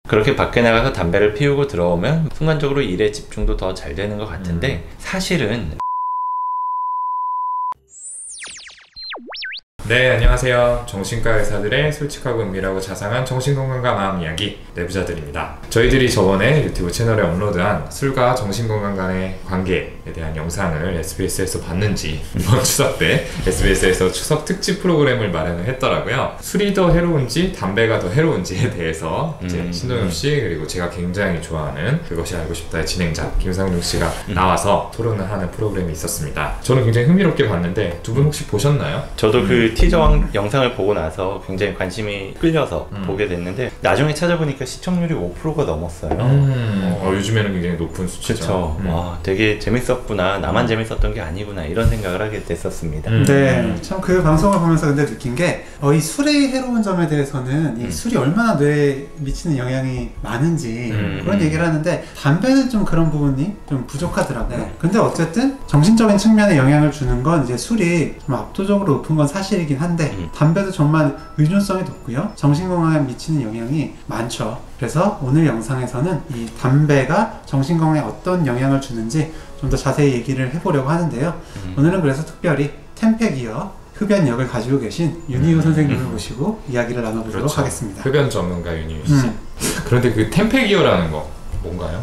그렇게 밖에 나가서 담배를 피우고 들어오면 순간적으로 일에 집중도 더 잘 되는 것 같은데 사실은 네, 안녕하세요. 정신과 의사들의 솔직하고 은밀하고 자상한 정신건강과 마음 이야기 내부자들입니다. 저희들이 저번에 유튜브 채널에 업로드한 술과 정신건강 간의 관계에 대한 영상을 SBS에서 봤는지 이번 추석 때 SBS에서 추석 특집 프로그램을 마련을 했더라고요. 술이 더 해로운지 담배가 더 해로운지에 대해서 이제 신동엽 씨 그리고 제가 굉장히 좋아하는 그것이 알고 싶다의 진행자 김상중 씨가 나와서 토론을 하는 프로그램이 있었습니다. 저는 굉장히 흥미롭게 봤는데 두 분 혹시 보셨나요? 저도 그 티저 영상을 보고 나서 굉장히 관심이 끌려서 보게 됐는데 나중에 찾아보니까 시청률이 5%가 넘었어요. 요즘에는 굉장히 높은 수치죠. 그렇죠. 와, 되게 재밌었구나. 나만 재밌었던 게 아니구나 이런 생각을 하게 됐었습니다. 네, 참 그 방송을 보면서 근데 느낀 게 이 술의 해로운 점에 대해서는 이 술이 얼마나 뇌에 미치는 영향이 많은지 그런 얘기를 하는데 담배는 좀 그런 부분이 좀 부족하더라고요. 네. 근데 어쨌든 정신적인 측면에 영향을 주는 건 이제 술이 좀 압도적으로 높은 건 사실이긴 한데 담배도 정말 의존성이 높고요. 정신건강에 미치는 영향이 많죠. 그래서 오늘 영상에서는 이 담배가 정신건강에 어떤 영향을 주는지 좀 더 자세히 얘기를 해보려고 하는데요. 오늘은 그래서 특별히 템페기어 흡연역을 가지고 계신 윤희우 선생님을 모시고 이야기를 나눠보도록 그렇죠. 하겠습니다. 흡연 전문가 윤희우 씨. 그런데 그 템페기어라는 거 뭔가요?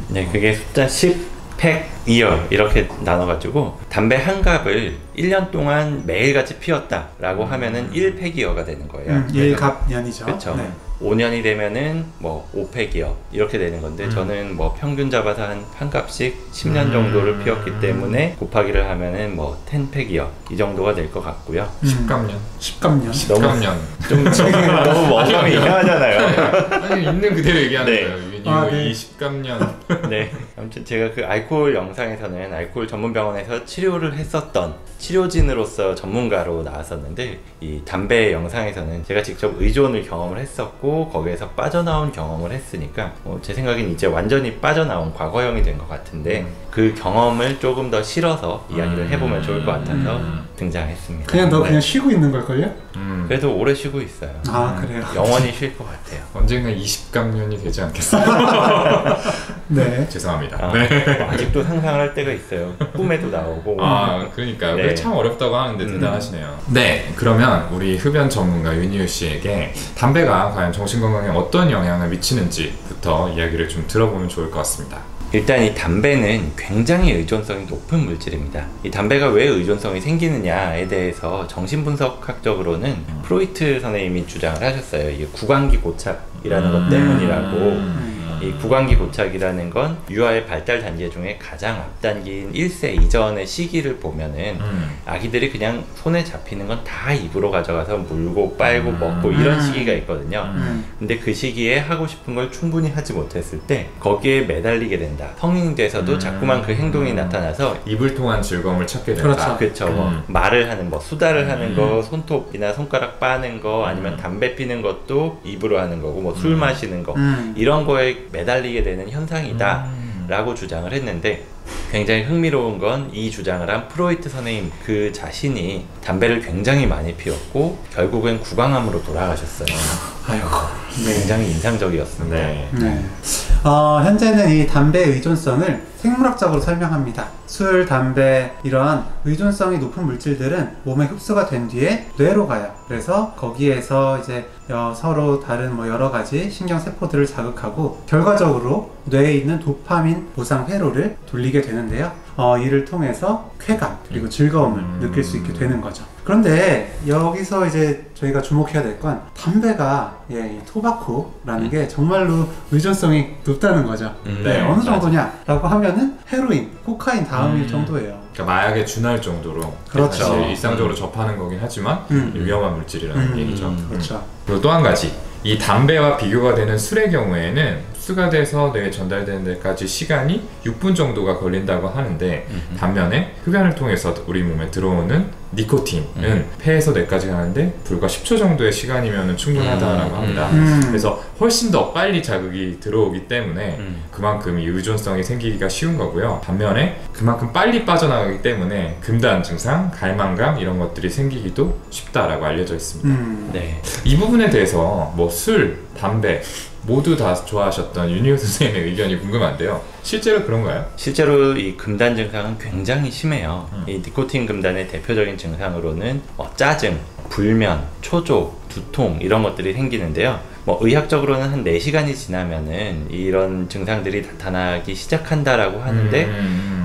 네, 그게 숫자 10, 팩, 이어 이렇게 나눠가지고 담배 한 갑을 1년 동안 매일같이 피웠다라고 하면은 1팩이어가 되는 거예요. 1갑년이죠. 그렇죠. 네. 5년이 되면은 뭐 5팩이어 이렇게 되는 건데 저는 뭐 평균 잡아서 한 값씩 10년 정도를 피웠기 때문에 곱하기를 하면은 뭐 10팩이어 이 정도가 될 것 같고요. 10갑년. 10갑년. 10갑년. 좀 너무 멍함이 이상하잖아요. 아니 있는 그대로 얘기하는 네. 거예요. 윤희우 20갑년. 네. 아무튼 제가 그 알코올 영상에서는 알코올 전문병원에서 치료를 했었던 치료진으로서 전문가로 나왔었는데 이 담배 영상에서는 제가 직접 의존을 경험을 했었고 거기에서 빠져나온 경험을 했으니까 제 생각엔 이제 완전히 빠져나온 과거형이 된 것 같은데 그 경험을 조금 더 실어서 이야기를 해보면 좋을 것 같아서 등장했습니다. 그냥 너 그냥 쉬고 있는 걸걸요? 그래도 오래 쉬고 있어요. 아 그래요? 영원히 쉴 것 같아요. 언젠가 20갑년이 되지 않겠어요? 네. 죄송합니다. 네. 아직도 상상을 할 때가 있어요. 꿈에도 나오고. 그러니까요. 네. 그게 참 어렵다고 하는데 대단하시네요. 네, 그러면 우리 흡연 전문가 윤희우 씨에게 담배가 과연 정신건강에 어떤 영향을 미치는지부터 이야기를 좀 들어보면 좋을 것 같습니다. 일단 이 담배는 굉장히 의존성이 높은 물질입니다. 이 담배가 왜 의존성이 생기느냐에 대해서 정신분석학적으로는 프로이트 선생님이 주장을 하셨어요. 이게 구강기 고착이라는 것 때문이라고. 이 구강기 고착이라는 건 유아의 발달 단계 중에 가장 앞단계인 1세 이전의 시기를 보면은 아기들이 그냥 손에 잡히는 건 다 입으로 가져가서 물고 빨고 먹고 이런 시기가 있거든요. 근데 그 시기에 하고 싶은 걸 충분히 하지 못했을 때 거기에 매달리게 된다. 성인이 돼서도 자꾸만 그 행동이 나타나서 입을 통한 즐거움을 찾게 된다. 그렇죠. 뭐 말을 하는 뭐 수다를 하는 거, 손톱이나 손가락 빠는 거, 아니면 담배 피는 것도 입으로 하는 거고, 뭐 술 마시는 거 이런 거에 매달리게 되는 현상이다 라고 주장을 했는데 굉장히 흥미로운 건 이 주장을 한 프로이트 선생님 그 자신이 담배를 굉장히 많이 피웠고 결국엔 구강암으로 돌아가셨어요. 아이고. 네. 굉장히 인상적이었습니다. 네. 현재는 이 담배 의존성을 생물학적으로 설명합니다. 술, 담배 이러한 의존성이 높은 물질들은 몸에 흡수가 된 뒤에 뇌로 가요. 그래서 거기에서 이제 서로 다른 여러 가지 신경 세포들을 자극하고 결과적으로 뇌에 있는 도파민 보상 회로를 돌리게 되는데요. 이를 통해서 쾌감 그리고 즐거움을 느낄 수 있게 되는 거죠. 그런데 여기서 이제 저희가 주목해야 될 건 담배가 이 토바코라는 게 정말로 의존성이 높다는 거죠. 네, 어느 정도냐라고 하면은 헤로인, 코카인 다음일 정도예요. 그러니까 마약에 준할 정도로 그렇죠. 사실 일상적으로 접하는 거긴 하지만 위험한 물질이라는 얘기죠. 그렇죠. 그리고 또 한 가지 이 담배와 비교가 되는 술의 경우에는 흡수가 돼서 뇌에 전달되는 데까지 시간이 6분 정도가 걸린다고 하는데 반면에 흡연을 통해서 우리 몸에 들어오는 니코틴은 폐에서 뇌까지 가는데 불과 10초 정도의 시간이면 충분하다라고 합니다. 그래서 훨씬 더 빨리 자극이 들어오기 때문에 그만큼 이 의존성이 생기기가 쉬운 거고요. 반면에 그만큼 빨리 빠져나가기 때문에 금단 증상, 갈망감 이런 것들이 생기기도 쉽다라고 알려져 있습니다. 네. 이 부분에 대해서 뭐 술, 담배 모두 다 좋아하셨던 윤희호 선생님의 의견이 궁금한데요. 실제로 그런가요? 실제로 이 금단 증상은 굉장히 심해요. 이 니코틴 금단의 대표적인 증상으로는 짜증, 불면, 초조, 두통 이런 것들이 생기는데요. 의학적으로는 한 4시간이 지나면은 이런 증상들이 나타나기 시작한다라고 하는데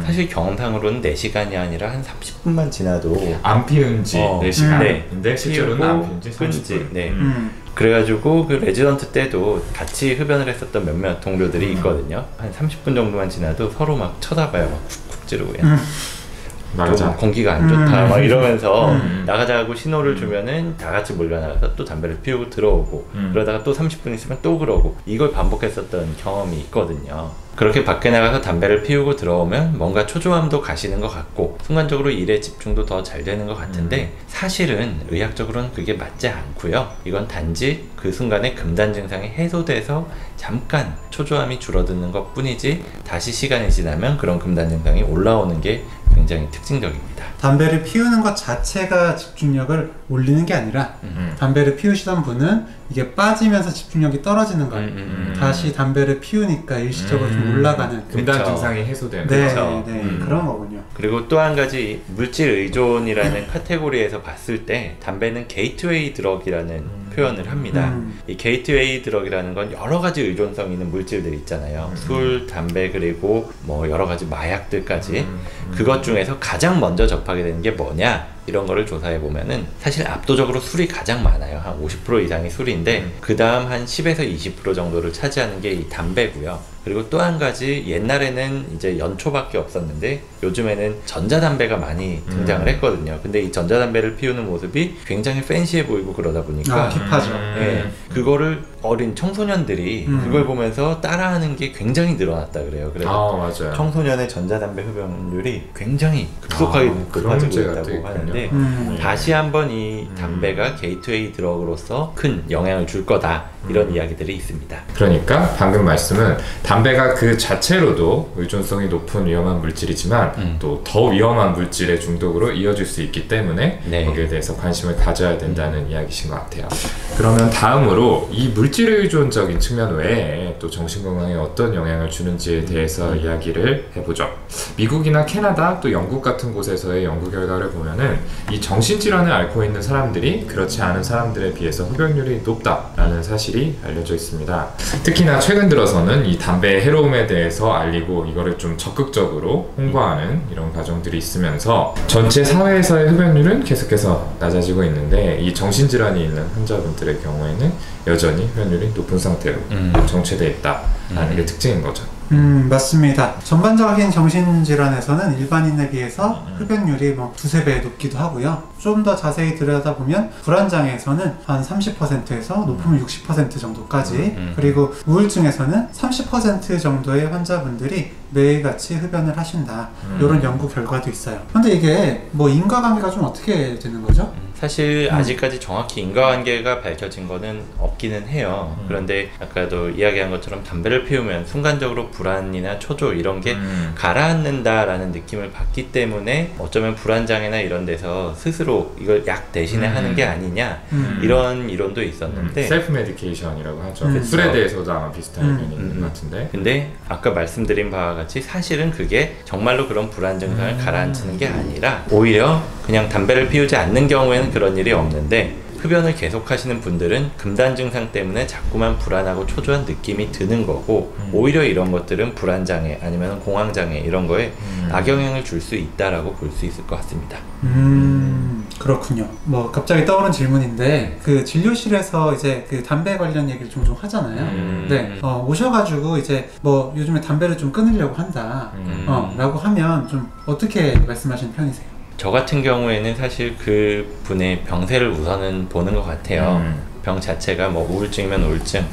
사실 경험상으로는 4시간이 아니라 한 30분만 지나도 안 피운 지 4시간. 네. 근데 실제로는 안 피운 지 끊지. 30분. 네. 그래가지고 그 레지던트 때도 같이 흡연을 했었던 몇몇 동료들이 있거든요. 한 30분 정도만 지나도 서로 막 쳐다봐요. 막 쿡쿡 찌르고 좀 나가자. 공기가 안 좋다 막 이러면서 나가자고 신호를 주면은 다 같이 몰려나가서 또 담배를 피우고 들어오고 그러다가 또 30분 있으면 또 그러고 이걸 반복했었던 경험이 있거든요. 그렇게 밖에 나가서 담배를 피우고 들어오면 뭔가 초조함도 가시는 것 같고 순간적으로 일에 집중도 더 잘 되는 것 같은데 사실은 의학적으로는 그게 맞지 않고요. 이건 단지 그 순간에 금단 증상이 해소돼서 잠깐 초조함이 줄어드는 것 뿐이지 다시 시간이 지나면 그런 금단 증상이 올라오는 게 굉장히 특징적입니다. 담배를 피우는 것 자체가 집중력을 올리는 게 아니라 담배를 피우시던 분은 이게 빠지면서 집중력이 떨어지는 걸 다시 담배를 피우니까 일시적으로 좀 올라가는 금단 그쵸. 증상이 해소되는 네, 거죠. 그런 거군요. 그리고 또 한 가지 물질 의존이라는 카테고리에서 봤을 때 담배는 게이트웨이 드럭이라는 표현을 합니다. 이 게이트웨이 드럭이라는 건 여러 가지 의존성 있는 물질들 있잖아요. 술, 담배 그리고 여러 가지 마약들까지 그것 중에서 가장 먼저 접하게 되는 게 뭐냐 이런 거를 조사해 보면은 사실 압도적으로 술이 가장 많아요. 한 50% 이상이 술인데 그 다음 한 10에서 20% 정도를 차지하는 게 이 담배고요. 그리고 또 한 가지 옛날에는 이제 연초밖에 없었는데 요즘에는 전자담배가 많이 등장을 했거든요. 근데 이 전자담배를 피우는 모습이 굉장히 팬시해 보이고 그러다 보니까 힙하죠. 네, 그거를 어린 청소년들이 그걸 보면서 따라하는 게 굉장히 늘어났다 그래요. 그래서 맞아요. 청소년의 전자담배 흡연율이 굉장히 급속하게 그런 높아지고 문제가 또 있다고 있군요. 하는데 다시 다시 한번 이 담배가 게이트웨이 드럭으로서 큰 영향을 줄 거다 이런 이야기들이 있습니다. 그러니까 방금 말씀은 담배가 그 자체로도 의존성이 높은 위험한 물질이지만 또 더 위험한 물질의 중독으로 이어질 수 있기 때문에 네. 거기에 대해서 관심을 가져야 된다는 이야기신 것 같아요. 그러면 다음으로 이 물질 의존적인 측면 외에 또 정신건강에 어떤 영향을 주는지에 대해서 이야기를 해보죠. 미국이나 캐나다 또 영국 같은 곳에서의 연구 결과를 보면은 이 정신질환을 앓고 있는 사람들이 그렇지 않은 사람들에 비해서 흡연율이 높다라는 사실이 알려져 있습니다. 특히나 최근 들어서는 이 담배의 해로움에 대해서 알리고 이거를 좀 적극적으로 홍보하는 이런 과정들이 있으면서 전체 사회에서의 흡연율은 계속해서 낮아지고 있는데 이 정신질환이 있는 환자분들의 경우에는 여전히 흡연율이 높은 상태로 정체되어 있다라는 게 특징인 거죠. 맞습니다. 전반적인 정신질환에서는 일반인에 비해서 흡연율이 두세 배 높기도 하고요. 좀 더 자세히 들여다보면 불안장애에서는 한 30%에서 높으면 60% 정도까지 그리고 우울증에서는 30% 정도의 환자분들이 매일같이 흡연을 하신다. 이런 연구 결과도 있어요. 근데 이게 인과관계가 좀 어떻게 되는 거죠? 사실 아직까지 정확히 인과관계가 밝혀진 거는 없기는 해요. 그런데 아까도 이야기한 것처럼 담배를 피우면 순간적으로 불안이나 초조 이런 게 가라앉는다라는 느낌을 받기 때문에 어쩌면 불안장애나 이런 데서 스스로 이걸 약 대신에 하는 게 아니냐 이런 이론도 있었는데 셀프 메디케이션이라고 하죠. 그쵸. 술에 대해서도 아마 비슷한 의견이 있는 것 같은데 근데 아까 말씀드린 바와 같이 사실은 그게 정말로 그런 불안 증상을 가라앉히는 게 아니라 오히려 그냥 담배를 피우지 않는 경우에는 그런 일이 없는데 흡연을 계속 하시는 분들은 금단 증상 때문에 자꾸만 불안하고 초조한 느낌이 드는 거고 오히려 이런 것들은 불안장애 아니면 공황장애 이런 거에 악영향을 줄 수 있다라고 볼 수 있을 것 같습니다. 그렇군요. 갑자기 떠오른 질문인데 그 진료실에서 이제 그 담배 관련 얘기를 종종 하잖아요. 네, 오셔가지고 이제 요즘에 담배를 좀 끊으려고 한다 라고 하면 좀 어떻게 말씀하시는 편이세요? 저 같은 경우에는 사실 그 분의 병세를 우선은 보는 것 같아요. 병 자체가 우울증이면 우울증,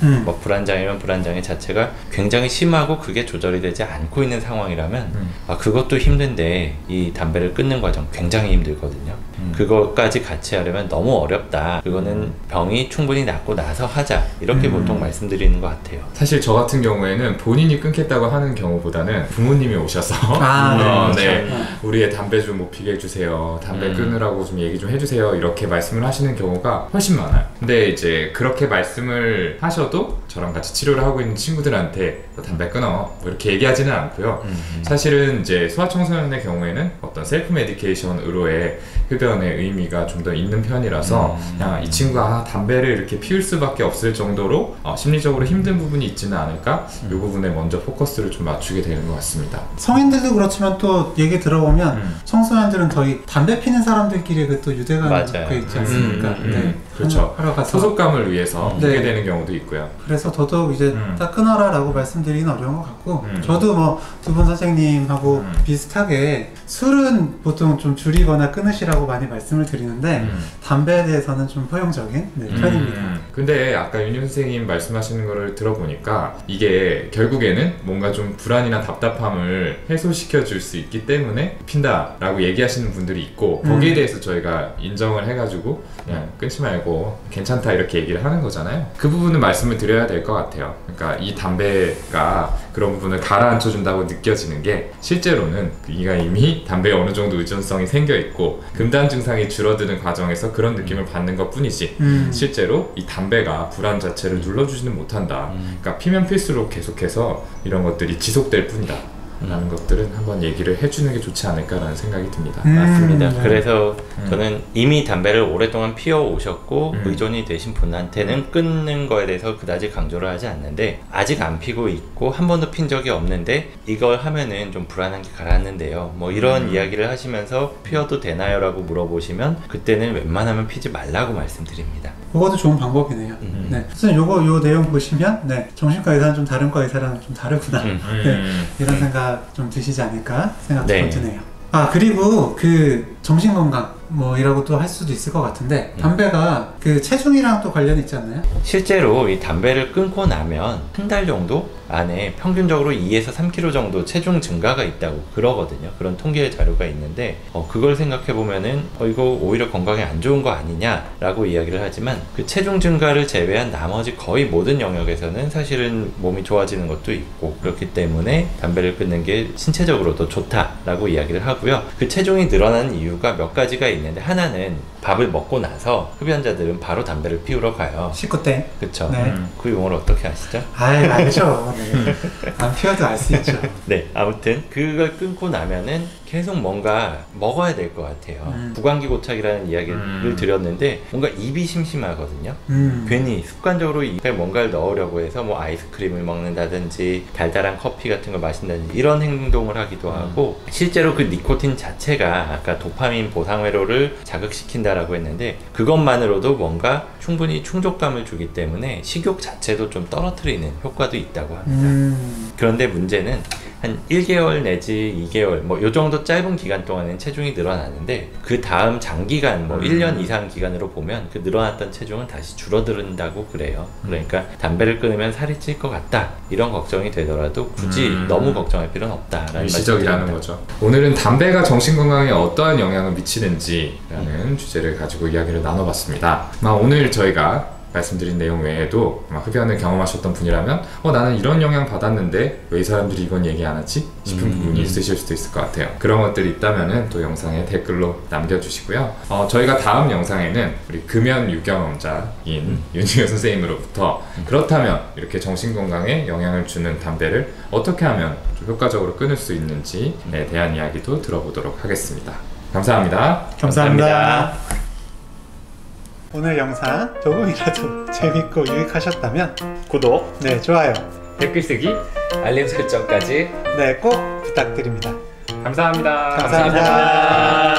불안장애면 불안장애 자체가 굉장히 심하고 그게 조절이 되지 않고 있는 상황이라면 그것도 힘든데 이 담배를 끊는 과정 굉장히 힘들거든요. 그것까지 같이 하려면 너무 어렵다. 그거는 병이 충분히 낫고 나서 하자. 이렇게 보통 말씀드리는 것 같아요. 사실 저 같은 경우에는 본인이 끊겠다고 하는 경우보다는 부모님이 오셔서 네, 우리의 담배 좀 못 피게 해주세요. 담배 끊으라고 좀 얘기 좀 해주세요. 이렇게 말씀을 하시는 경우가 훨씬 많아요. 근데 이제 그렇게 말씀을 하셔도 저랑 같이 치료를 하고 있는 친구들한테 담배 끊어 뭐 이렇게 얘기하지는 않고요. 사실은 이제 소아청소년의 경우에는 어떤 셀프 메디케이션으로의 흡연의 의미가 좀 더 있는 편이라서 그냥 이 친구가 담배를 이렇게 피울 수밖에 없을 정도로 심리적으로 힘든 부분이 있지는 않을까, 이 부분에 먼저 포커스를 좀 맞추게 되는 것 같습니다. 성인들도 그렇지만 또 얘기 들어보면 청소년들은 저희 담배 피는 사람들끼리 그 또 유대감 그 있지 않습니까? 네. 그렇죠. 하러 가서 소속감을 위해서 네. 피게 되는 경우도 있고요. 그래서 더더욱 이제 딱 끊어라 라고 말씀드리기는 어려운 것 같고, 저도 뭐 두 분 선생님하고 비슷하게 술은 보통 좀 줄이거나 끊으시라고 많이 말씀을 드리는데 담배에 대해서는 좀 허용적인 편입니다. 근데 아까 윤희 선생님 말씀하시는 거를 들어보니까 이게 결국에는 뭔가 좀 불안이나 답답함을 해소시켜 줄 수 있기 때문에 핀다 라고 얘기하시는 분들이 있고, 거기에 대해서 저희가 인정을 해가지고 그냥 끊지 말고 괜찮다 이렇게 얘기를 하는 거잖아요. 그 부분은 말씀을 드려야 될 것 같아요. 그러니까 이 담배가 그런 부분을 가라앉혀 준다고 느껴지는 게, 실제로는 이가 이미 담배에 어느 정도 의존성이 생겨 있고 금단 증상이 줄어드는 과정에서 그런 느낌을 받는 것 뿐이지 실제로 이 담배가 불안 자체를 눌러주지는 못한다. 그러니까 피면 필수록 계속해서 이런 것들이 지속될 뿐이다 라는 것들은 한번 얘기를 해주는 게 좋지 않을까라는 생각이 듭니다. 맞습니다. 그래서 저는 이미 담배를 오랫동안 피워 오셨고 의존이 되신 분한테는 끊는 거에 대해서 그다지 강조를 하지 않는데, 아직 안 피고 있고 한 번도 핀 적이 없는데 이걸 하면은 좀 불안한 게 가라앉는데요, 뭐 이런 이야기를 하시면서 피워도 되나요? 라고 물어보시면 그때는 웬만하면 피지 말라고 말씀드립니다. 그것도 좋은 방법이네요. 네. 선생님 요 내용 보시면 정신과 의사는 좀 다른 과 의사랑 좀 다르구나. 네. 이런 생각 좀 드시지 않을까 생각도 드네요. 그리고 그 정신건강 뭐 이라고 또 할 수도 있을 것 같은데, 담배가 그 체중이랑 또 관련이 있지 않나요? 실제로 이 담배를 끊고 나면 한 달 정도 안에 평균적으로 2에서 3kg 정도 체중 증가가 있다고 그러거든요. 그런 통계 자료가 있는데 그걸 생각해 보면은 이거 오히려 건강에 안 좋은 거 아니냐 라고 이야기를 하지만, 그 체중 증가를 제외한 나머지 거의 모든 영역에서는 사실은 몸이 좋아지는 것도 있고, 그렇기 때문에 담배를 끊는 게 신체적으로도 좋다라고 이야기를 하고요. 그 체중이 늘어나는 이유가 몇 가지가 있는데, 하나는 밥을 먹고 나서 흡연자들은 바로 담배를 피우러 가요. 식구땡. 그쵸. 네. 그 용어를 어떻게 아시죠? 알죠. 네. 안 피워도 알 수 있죠. 네, 아무튼 그걸 끊고 나면은 계속 뭔가 먹어야 될 것 같아요. 구강기 고착이라는 이야기를 드렸는데 뭔가 입이 심심하거든요. 괜히 습관적으로 입에 뭔가를 넣으려고 해서 뭐 아이스크림을 먹는다든지 달달한 커피 같은 걸 마신다든지 이런 행동을 하기도 하고, 실제로 그 니코틴 자체가 아까 도파민 보상회로를 자극시킨다라고 했는데, 그것만으로도 뭔가 충분히 충족감을 주기 때문에 식욕 자체도 좀 떨어뜨리는 효과도 있다고 합니다. 그런데 문제는 한 1개월 내지 2개월 뭐 요 정도 짧은 기간 동안은 체중이 늘어나는데, 그 다음 장기간 뭐 1년 이상 기간으로 보면 그 늘어났던 체중은 다시 줄어든다고 그래요. 그러니까 담배를 끊으면 살이 찔 것 같다 이런 걱정이 되더라도 굳이 너무 걱정할 필요는 없다라는 일시적이라는 거죠. 오늘은 담배가 정신건강에 어떠한 영향을 미치는지라는 주제를 가지고 이야기를 나눠봤습니다. 오늘 저희가 말씀드린 내용 외에도 흡연을 경험하셨던 분이라면 나는 이런 영향 받았는데 왜 이 사람들이 이건 얘기 안 하지? 싶은 부분이 있으실 수도 있을 것 같아요. 그런 것들이 있다면 또 영상에 댓글로 남겨주시고요. 저희가 다음 영상에는 우리 금연 유경험자인 윤희경 선생님으로부터 그렇다면 이렇게 정신건강에 영향을 주는 담배를 어떻게 하면 좀 효과적으로 끊을 수 있는지에 대한 이야기도 들어보도록 하겠습니다. 감사합니다. 감사합니다. 오늘 영상 조금이라도 재밌고 유익하셨다면 구독, 좋아요, 댓글 쓰기, 알림 설정까지 꼭 부탁드립니다. 감사합니다. 감사합니다.